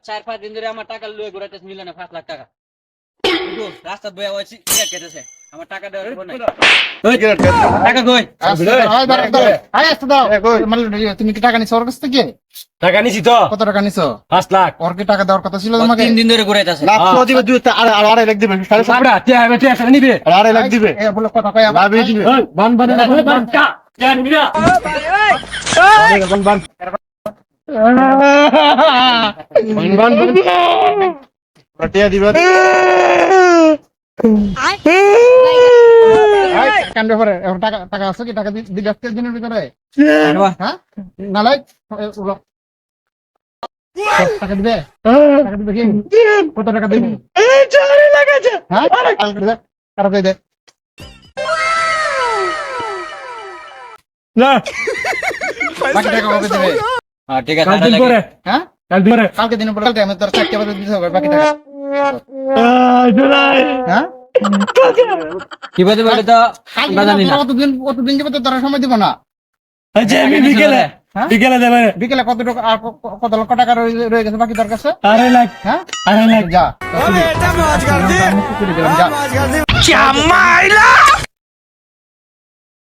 4-5 দিন ধরে আমার টাকা লুয়ে ঘুরাইতেছে মিলনে 5 লাখ টাকা। রাস্তা বয়া হয়েছে কেটেছে আমার টাকা দেওয়ার পর নাই। টাকা কই? তুমি কি টাকা নিছো ওর কাছ থেকে? টাকা নিছি তো কত টাকা নিছো? 5 লাখ। ওর কি টাকা দেওয়ার কথা ছিল তোমাকে? 3 দিন ধরে ঘুরাইতেছে। লাখ তো দিবে, আর 2.5 লাখ দিবে। সাবড়া তে হবে তে টাকা নিবে। 2.5 লাখ দিবে। এ বলে কথা কই আমার দিবে। বান বান বান কা কে নিবি না। বান বান বান বান রটিয়া দিবে। কান্দে পরে টাকা টাকা আছে কি? টাকা দিবে আজকের দিনের ভিতরে? হ্যাঁ নালাই টাকা দিবে? টাকা দিবে কি? কত টাকা দিবে? 4 লাখ আছে। হ্যাঁ টাকা দে না বাকি টাকা কবে দিবে? হ্যাঁ ঠিক আছে। কাল দিন পরে হ্যাঁ কাল দিন পরে কালকে দিনের পরে কালকে আমি তোর 4 টাকা দিতে হবে বাকি টাকা। জুলাই হ্যাঁ কি বলতে বলে তো আমরা জানি না। কতদিন যাবে তো তারা সময় দিব না। আচ্ছা আমি বিকেলে হ্যাঁ? বিকেলে দেবে বিকেলে কত টাকা আর কত লক্ষ টাকা রয়ে গেছে বাকি তোর কাছে? 2.5 লাখ হ্যাঁ 2.5 লাখ যা